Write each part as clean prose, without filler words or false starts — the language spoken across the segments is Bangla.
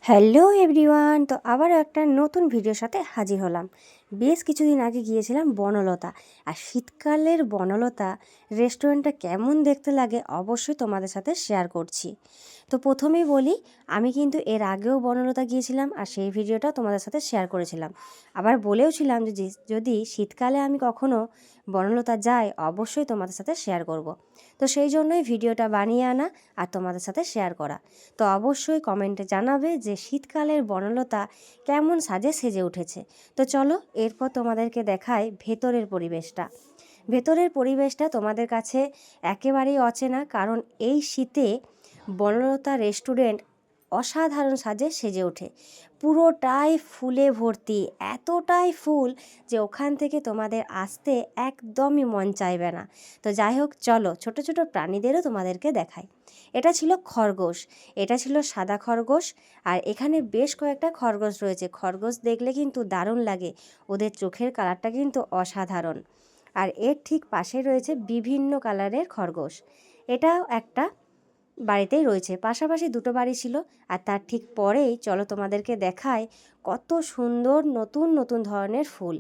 হ্যালো এভরিওয়ান, তো আবারও একটা নতুন ভিডিওর সাথে হাজির হলাম। বেশ কিছুদিন আগে গিয়েছিলাম বনলতা, আর শীতকালের বনলতা রেস্টুরেন্টটা কেমন দেখতে লাগে অবশ্যই তোমাদের সাথে শেয়ার করছি। তো প্রথমেই বলি, আমি কিন্তু এর আগেও বনলতা গিয়েছিলাম আর সেই ভিডিওটা তোমাদের সাথে শেয়ার করেছিলাম। আবার বলেওছিলাম যে যদি শীতকালে আমি কখনো বনলতা যাই অবশ্যই তোমাদের সাথে শেয়ার করব। তো সেই জন্যই ভিডিওটা বানিয়ে আনা আর তোমাদের সাথে শেয়ার করা। তো অবশ্যই কমেন্টে জানাবে যে শীতকালের বনলতা কেমন সাজে সেজে উঠেছে। তো চলো এরপর তোমাদেরকে দেখাই ভেতরের পরিবেশটা। ভেতরের পরিবেশটা তোমাদের কাছে একেবারেই অচেনা, কারণ এই শীতে বনলতা রেস্টুরেন্ট অসাধারণ সাজে সেজে ওঠে। পুরোটাই ফুলে ভর্তি, এতটাই ফুল যে ওখান থেকে তোমাদের আসতে একদমই মন চাইবে না। তো যাই হোক, চলো ছোট ছোট প্রাণীদেরও তোমাদেরকে দেখাই। এটা ছিল খরগোশ, এটা ছিল সাদা খরগোশ। আর এখানে বেশ কয়েকটা খরগোশ রয়েছে। খরগোশ দেখলে কিন্তু দারুণ লাগে, ওদের চোখের কালারটা কিন্তু অসাধারণ। আর এর ঠিক পাশে রয়েছে বিভিন্ন কালারের খরগোশ। এটাও একটা বাড়িতেই রয়েছে, পাশাপাশি দুটো বাড়ি ছিল। আর তার ঠিক পরেই চলো তোমাদেরকে দেখায় কত সুন্দর নতুন নতুন ধরনের ফুল।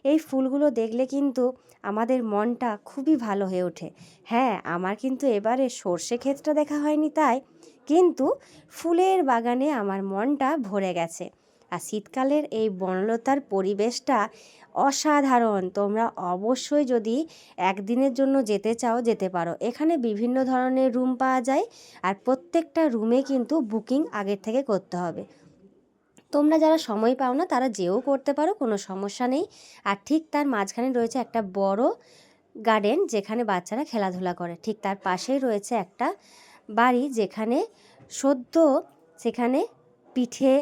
এই ফুলগুলো দেখলে কিন্তু আমাদের মনটা খুবই ভালো হয়ে ওঠে। হ্যাঁ, আমার কিন্তু এবারে সর্ষে ক্ষেতটা দেখা হয়নি, তাই কিন্তু ফুলের বাগানে আমার মনটা ভরে গেছে। আর শীতকালের এই বনলতার পরিবেশটা অসাধারণ। তোমরা অবশ্যই যদি একদিনের জন্য যেতে চাও যেতে পারো। এখানে বিভিন্ন ধরনের রুম পাওয়া যায়, আর প্রত্যেকটা রুমে কিন্তু বুকিং আগের থেকে করতে হবে। তোমরা যারা সময় পাও না তারা যেও করতে পারো, কোনো সমস্যা নেই। আর ঠিক তার মাঝখানে রয়েছে একটা বড় গার্ডেন, যেখানে বাচ্চারা খেলাধুলা করে। ঠিক তার পাশেই রয়েছে একটা বাড়ি, যেখানে সদ্য সেখানে পিঠে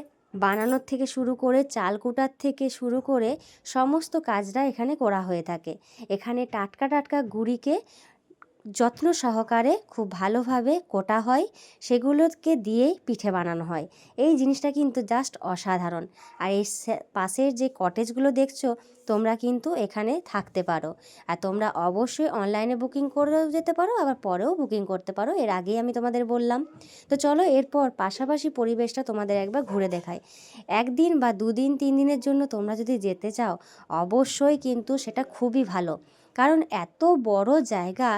বানানোর থেকে শুরু করে চাল কুটার থেকে শুরু করে সমস্ত কাজটা এখানে করা হয়ে থাকে। এখানে টাটকা টাটকা গুড়িকে যত্ন সহকারে খুব ভালোভাবে কোটা হয়, সেগুলোকে দিয়েই পিঠে বানানো হয়। এই জিনিসটা কিন্তু জাস্ট অসাধারণ। আর এই পাশের যে কটেজগুলো দেখছো, তোমরা কিন্তু এখানে থাকতে পারো। আর তোমরা অবশ্যই অনলাইনে বুকিং করেও যেতে পারো, আবার পরেও বুকিং করতে পারো, এর আগেই আমি তোমাদের বললাম। তো চলো এরপর পাশাপাশি পরিবেশটা তোমাদের একবার ঘুরে দেখাই। একদিন বা দুদিন 3 দিনের জন্য তোমরা যদি যেতে চাও অবশ্যই কিন্তু সেটা খুবই ভালো, কারণ এত বড় জায়গা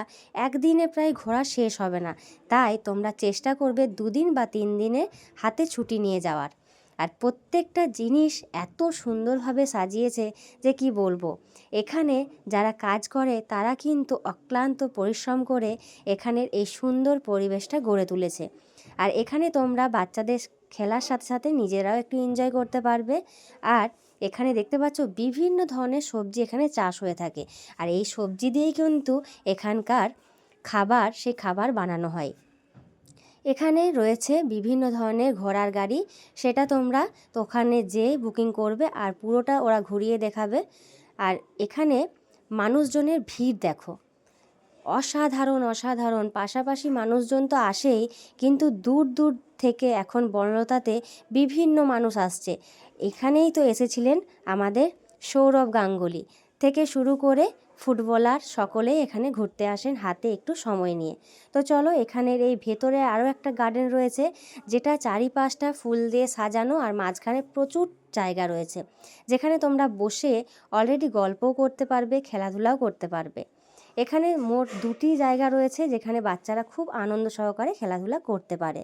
একদিনে প্রায় ঘোরা শেষ হবে না। তাই তোমরা চেষ্টা করবে 2 দিন বা 3 দিনে হাতে ছুটি নিয়ে যাওয়ার। আর প্রত্যেকটা জিনিস এত সুন্দরভাবে সাজিয়েছে যে কি বলবো। এখানে যারা কাজ করে তারা কিন্তু অক্লান্ত পরিশ্রম করে এখানের এই সুন্দর পরিবেশটা গড়ে তুলেছে। আর এখানে তোমরা বাচ্চাদের খেলার সাথে সাথে নিজেরাও একটু এনজয় করতে পারবে। আর এখানে দেখতে পাচ্ছ বিভিন্ন ধরনের সবজি এখানে চাষ হয়ে থাকে, আর এই সবজি দিয়েই কিন্তু এখানকার খাবার, সেই খাবার বানানো হয়। এখানে রয়েছে বিভিন্ন ধরনের ঘোড়ার গাড়ি, সেটা তোমরা তো ওখানে যেয়ে বুকিং করবে আর পুরোটা ওরা ঘুরিয়ে দেখাবে। আর এখানে মানুষজনের ভিড় দেখো, অসাধারণ অসাধারণ। পাশাপাশি মানুষজন তো আসেই, কিন্তু দূর দূর থেকে এখন বনলতাতে বিভিন্ন মানুষ আসছে। এখানেই তো এসেছিলেন আমাদের সৌরভ গাঙ্গুলি থেকে শুরু করে ফুটবলার সকলেই এখানে ঘুরতে আসেন হাতে একটু সময় নিয়ে। তো চলো, এখানের এই ভেতরে আরও একটা গার্ডেন রয়েছে, যেটা চারিপাশটা ফুল দিয়ে সাজানো, আর মাঝখানে প্রচুর জায়গা রয়েছে, যেখানে তোমরা বসে অলরেডি গল্পও করতে পারবে, খেলাধুলাও করতে পারবে। এখানে মোট 2টি জায়গা রয়েছে যেখানে বাচ্চারা খুব আনন্দ সহকারে খেলাধুলা করতে পারে।